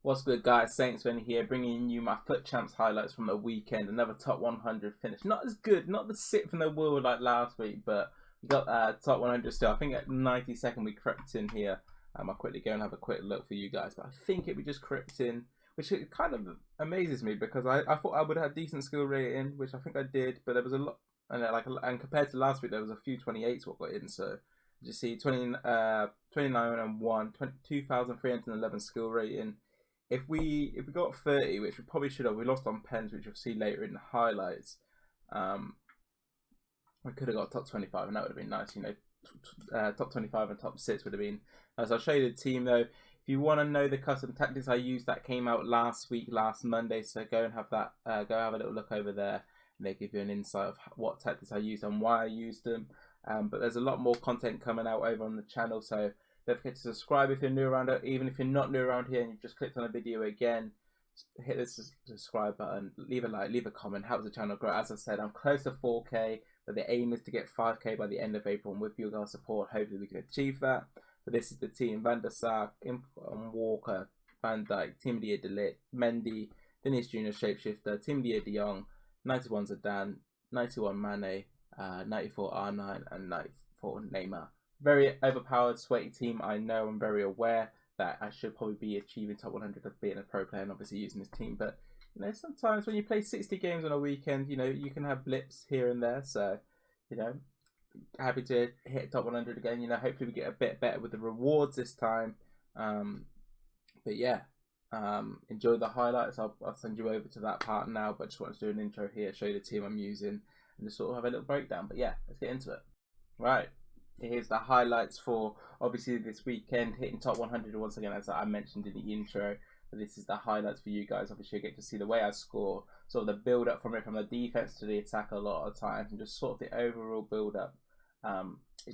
What's good, guys? Saints Venny here, bringing you my FUT Champs highlights from the weekend. Another top 100 finish. Not as good, not the 6th in the world like last week, but we got top 100 still. I think at 92nd we crept in here. I'll quickly go and have a quick look for you guys, but I think we just crept in, which kind of amazes me because I thought I would have decent skill rating, which I think I did, but there was a lot, and compared to last week, there was a few 28s what got in. So you see 29 and 1, 2,311 skill rating. If we got 30, which we probably should have, we lost on pens, which you'll see later in the highlights. We could have got top 25, and that would have been nice. You know, top 25 and top 6 would have been. So I'll show you the team though. If you want to know the custom tactics I used, that came out last week, last Monday. So go and have that. Go have a little look over there, and they give you an insight of what tactics I used and why I used them. But there's a lot more content coming out over on the channel, so don't forget to subscribe if you're new around here. Even if you're not new around here and you've just clicked on a video again, hit the subscribe button, leave a like, leave a comment, helps the channel grow. As I said, I'm close to 4K, but the aim is to get 5K by the end of April, and with your guys' support, hopefully we can achieve that. But this is the team: Van der Sar, Walker, Van Dijk, Team of the Year De Ligt, Mendy, Vinicius Jr. Shapeshifter, Team of the Year De Jong, 91 Zidane, 91 Mane, 94 R9, and 94 Neymar. Very overpowered, sweaty team. I know, I'm very aware that I should probably be achieving top 100 of being a pro player and obviously using this team. But you know, sometimes when you play 60 games on a weekend, you know, you can have blips here and there. So, you know, happy to hit top 100 again. You know, hopefully we get a bit better with the rewards this time. But yeah, enjoy the highlights. I'll send you over to that part now. But I just wanted to do an intro here, show you the team I'm using, and just sort of have a little breakdown. But yeah, let's get into it. Right. Here's the highlights for obviously this weekend, hitting top 100 once again, as I mentioned in the intro. But this is the highlights for you guys. Obviously, you get to see the way I score, sort of the build up from it, from the defense to the attack a lot of times, and just sort of the overall build up.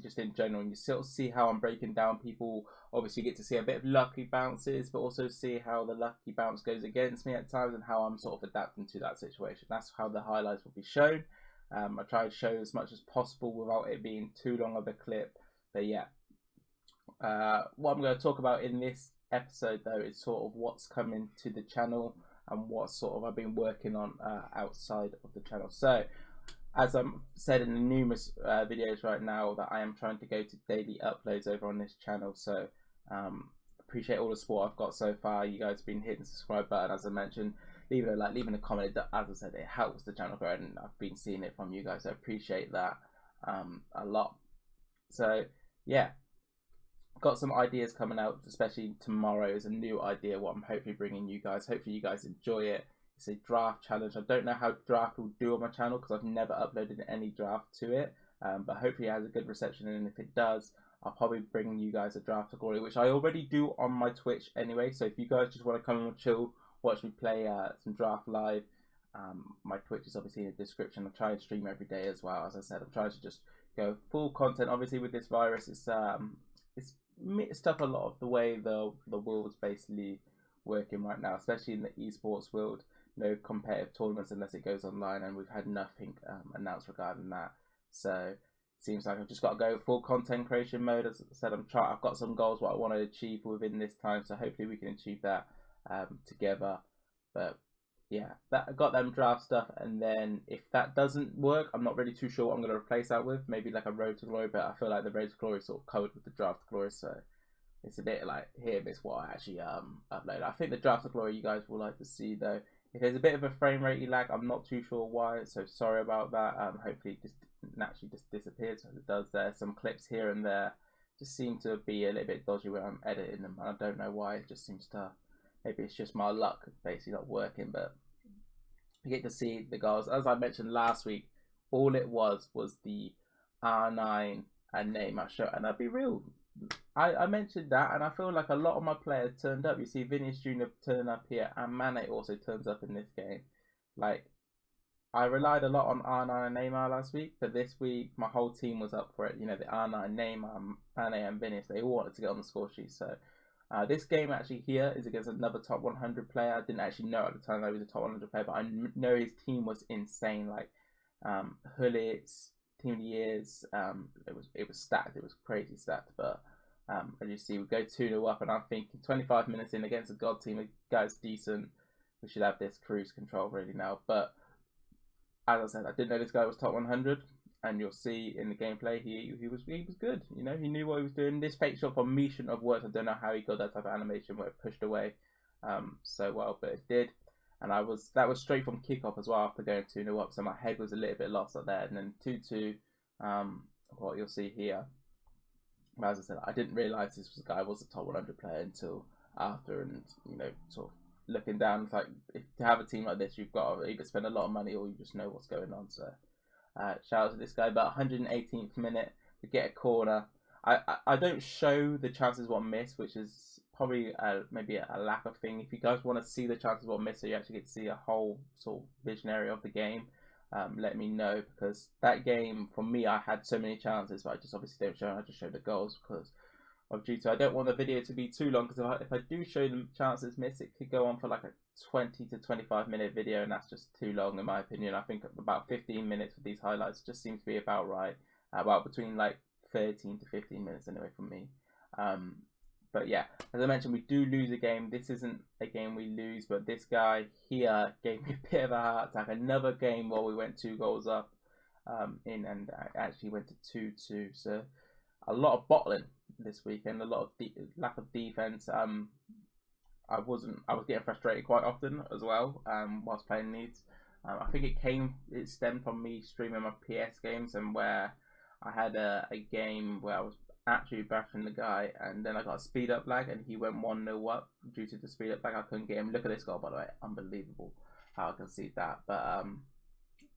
Just in general, and you sort of see how I'm breaking down people. Obviously, you get to see a bit of lucky bounces, but also see how the lucky bounce goes against me at times, and how I'm sort of adapting to that situation. That's how the highlights will be shown. I try to show as much as possible without it being too long of a clip. But yeah, what I'm going to talk about in this episode though is sort of what's coming to the channel and what sort of I've been working on outside of the channel. So as I'm said in the numerous videos right now, that I am trying to go to daily uploads over on this channel. So appreciate all the support I've got so far. You guys have been hitting the subscribe button, as I mentioned. Leaving a like, leaving a comment, as I said, it helps the channel grow, and I've been seeing it from you guys. I appreciate that a lot. So yeah, got some ideas coming out, especially tomorrow is a new idea what I'm hopefully bringing you guys. Hopefully you guys enjoy it. It's a draft challenge. I don't know how draft will do on my channel because I've never uploaded any draft to it, but hopefully it has a good reception, and if it does, I'll probably bring you guys a draft to glory, which I already do on my Twitch anyway. So if you guys just want to come and chill, watch me play some draft live, my Twitch is obviously in the description. I try and stream every day as well. As I said, I'm trying to just go full content. Obviously with this virus, it's mixed up a lot of the way the world's basically working right now, especially in the esports world. No competitive tournaments unless it goes online, and we've had nothing announced regarding that. So it seems like I've just got to go full content creation mode. As I said, I've got some goals what I want to achieve within this time, so hopefully we can achieve that together. But yeah, I got them draft stuff, and then if that doesn't work, I'm not really too sure what I'm going to replace that with. Maybe like a Road to Glory, but I feel like the Road to Glory is sort of covered with the Draft to Glory, so it's a bit like here miss what I actually upload. I think the Draft to Glory you guys will like to see though. If there's a bit of a frame rate lag, I'm not too sure why, so sorry about that. Hopefully it just naturally just disappears as it does there. Some clips here and there just seem to be a little bit dodgy when I'm editing them, and I don't know why. It just seems to, maybe it's just my luck basically not working. But you get to see the goals. As I mentioned last week, all it was the R9 and Neymar show, and I'll be real, I mentioned that, and I feel like a lot of my players turned up. You see Vinicius Jr. turning up here, and Mane also turns up in this game. Like, I relied a lot on R9 and Neymar last week, but this week my whole team was up for it. You know, the R9, Neymar, Mane, and Vinicius, they all wanted to get on the score sheet. So this game actually here is against another top 100 player. I didn't actually know at the time that he was a top 100 player, but I know his team was insane. Like Hullit's Team of the Years, it was stacked. It was crazy stacked. But As you see, we go 2-0 up, and I'm thinking 25 minutes in against a God team, the guy's decent. We should have this cruise control really now. But as I said, I didn't know this guy was top 100, and you'll see in the gameplay he was good. You know, he knew what he was doing. This fake shot from me shouldn't have worked. I don't know how he got that type of animation where it pushed away so well, but it did. And that was straight from kickoff as well after going 2-0 up, so my head was a little bit lost up there. And then 2-2, what you'll see here. As I said, I didn't realise this guy was a top 100 player until after, and you know, sort of looking down, it's like to have a team like this, you've got to either spend a lot of money or you just know what's going on. So shout out to this guy. But 118th minute, we get a corner. I don't show the chances what miss, which is probably maybe a lack of thing. If you guys want to see the chances what miss, so you actually get to see a whole sort of visionary of the game, let me know, because that game for me, I had so many chances, but I just obviously don't show them. I just show the goals because of due to I don't want the video to be too long, because if I do show them chances missed, it could go on for like a 20 to 25 minute video, and that's just too long in my opinion. I think about 15 minutes with these highlights just seems to be about right, about between like 13 to 15 minutes anyway for me. But yeah, as I mentioned, we do lose a game. This isn't a game we lose, but this guy here gave me a bit of a heart attack. Another game where we went 2 goals up in, and I actually went to 2-2. So a lot of bottling this weekend, a lot of lack of defense. I was getting frustrated quite often as well whilst playing Leeds. I think it stemmed from me streaming my PS games, and where I had a game where I was actually bashing the guy, and then I got a speed up lag, and he went 1-0 up due to the speed up lag. I couldn't get him. Look at this goal, by the way, unbelievable how I can see that. But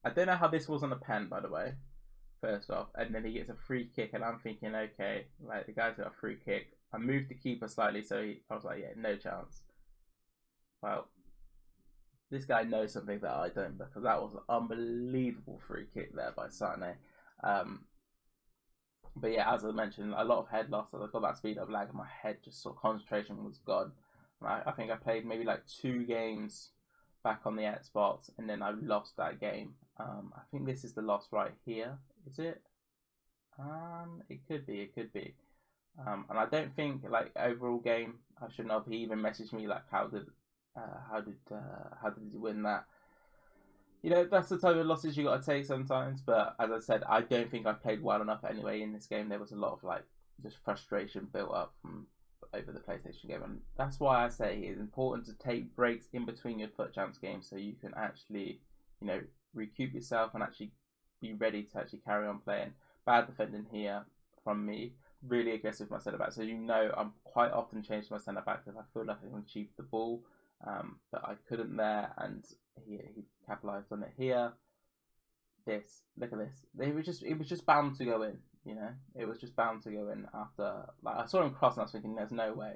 I don't know how this wasn't a pen, by the way. First off, and then he gets a free kick, and I'm thinking, okay, like the guy's got a free kick. I moved the keeper slightly, so I was like, yeah, no chance. Well, this guy knows something that I don't, because that was an unbelievable free kick there by Sane. But yeah, as I mentioned, a lot of head loss. I got that speed up lag, and my head just sort of concentration was gone. I think I played maybe like 2 games back on the Xbox, and then I lost that game. I think this is the loss right here. Is it? It could be. It could be. And I don't think like overall game. I shouldn't have. He even messaged me like, how did he win that? You know, that's the type of losses you got to take sometimes. But as I said, I don't think I played well enough anyway in this game. There was a lot of like just frustration built up from over the PlayStation game, and that's why I say it's important to take breaks in between your Foot Champs games, so you can actually, you know, recoup yourself and actually be ready to actually carry on playing. Bad defending here from me. Really aggressive with my centre back. So you know, I'm quite often changing my centre back if I feel like I can achieve the ball. But I couldn't there, and he capitalised on it here. Look at this. It was just bound to go in. You know, it was just bound to go in after. Like I saw him cross, and I was thinking, there's no way.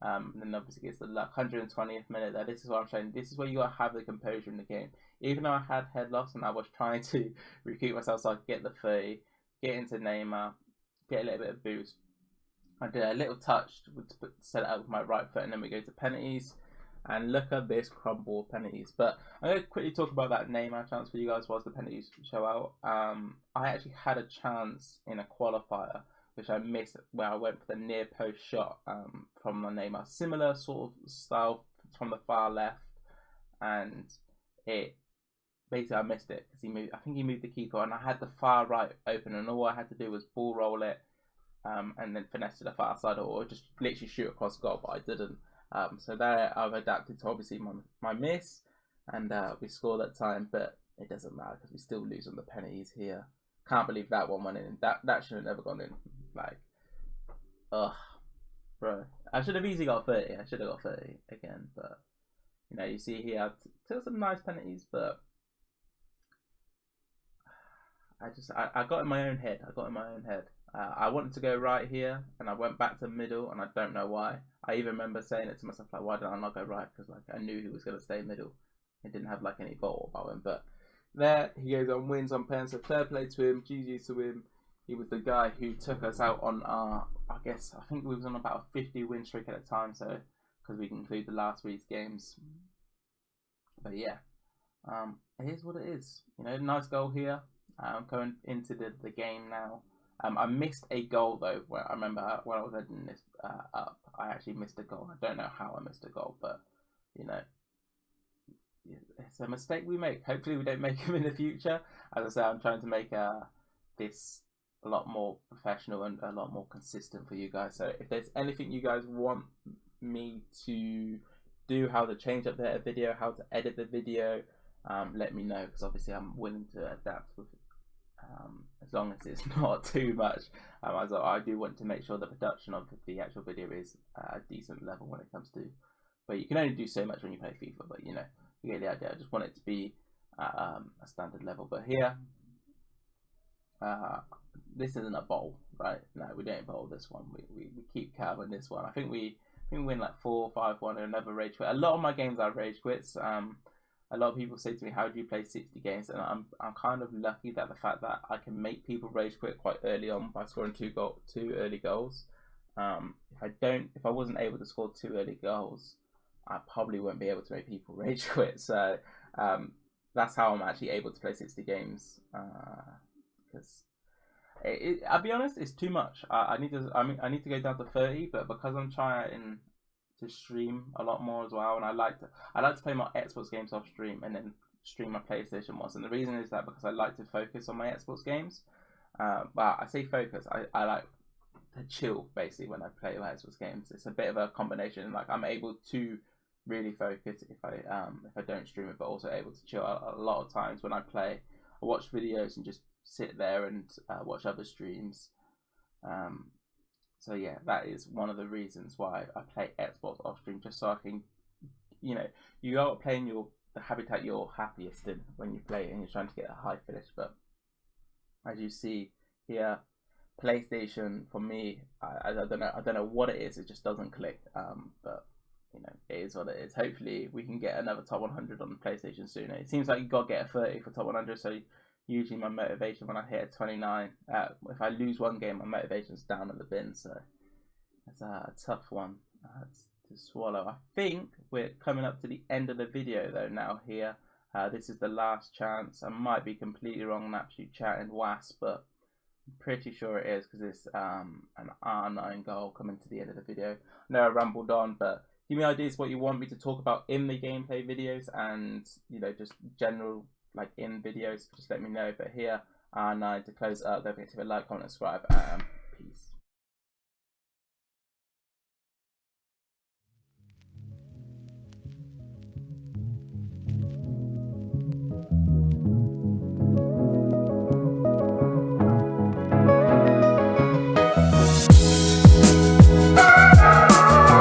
And then obviously gets the luck. 120th minute there. This is what I'm saying. This is where you gotta have the composure in the game. Even though I had head loss and I was trying to recoup myself so I could get the 30, get into Neymar, get a little bit of boost. I did a little touch to set it up with my right foot, and then we go to penalties. And look at this crumble of penalties. But I'm going to quickly talk about that Neymar chance for you guys whilst the penalties show out. I actually had a chance in a qualifier, which I missed, where I went for the near post shot from the Neymar. Similar sort of style from the far left. And basically I missed it because I think he moved the keeper, and I had the far right open, and all I had to do was ball roll it and then finesse to the far side, or just literally shoot across goal, but I didn't. So there I've adapted to obviously my miss, and we scored that time, but it doesn't matter because we still lose on the penalties here. Can't believe that one went in. That should have never gone in. Like, ugh, bro. I should have easily got 30. I should have got 30 again, but you know, you see here, I took some nice penalties, but I got in my own head. I wanted to go right here, and I went back to middle, and I don't know why. I even remember saying it to myself, like, why did I not go right? Because like I knew he was going to stay middle. He didn't have like any ball about him, but there he goes on wins on pen. So fair play to him, GG to him. He was the guy who took us out on our, I think we was on about a 50 win streak at the time, so because we can include the last week's games. But yeah, it is what it is. You know, nice goal here. Going into the game now. I missed a goal though. Where I remember when I was editing this up, I actually missed a goal. I don't know how I missed a goal, but you know, it's a mistake we make. Hopefully, we don't make them in the future. As I say, I'm trying to make this a lot more professional and a lot more consistent for you guys. So if there's anything you guys want me to do, how to change up the video, how to edit the video, let me know, because obviously I'm willing to adapt with as long as it's not too much. As I do want to make sure the production of the actual video is a decent level when it comes to, but you can only do so much when you play FIFA, but you know, you get the idea. I just want it to be a standard level. But here, this isn't a bowl, right? No, we don't bowl this one. We keep calm in this one. I think we win like 4-5-1 and never rage quit. A lot of my games are rage quits. A lot of people say to me, how do you play 60 games? And I'm kind of lucky that the fact that I can make people rage quit quite early on by scoring two early goals. If I wasn't able to score 2 early goals, I probably wouldn't be able to make people rage quit. So that's how I'm actually able to play 60 games. Because I'll be honest, it's too much. I need to go down to 30, but because I'm trying to stream a lot more as well, and I like to play my Xbox games off stream and then stream my PlayStation ones. And the reason is that because I like to focus on my Xbox games. But I say focus, I like to chill basically when I play my Xbox games. It's a bit of a combination. Like I'm able to really focus if I don't stream it, but also able to chill. A lot of times when I play, I watch videos and just sit there and watch other streams. So yeah, that is one of the reasons why I play Xbox off stream, just so I can, you know, you are playing the habitat you're happiest in when you play and you're trying to get a high finish. But as you see here, PlayStation for me, I don't know what it is. It just doesn't click. But you know, it is what it is. Hopefully, we can get another top 100 on the PlayStation soon. It seems like you got to get a 30 for top 100. So usually my motivation when I hit a 29, if I lose one game, my motivation's down in the bin. So it's a tough one to swallow. I think we're coming up to the end of the video though now here. This is the last chance. I might be completely wrong on absolute chatting wasp, but I'm pretty sure it is because it's an R9 goal coming to the end of the video. I know I rambled on, but give me ideas what you want me to talk about in the gameplay videos, and you know, just general like in videos, just let me know. But here, R9 to close up. Don't forget to hit a like, comment, subscribe, and peace.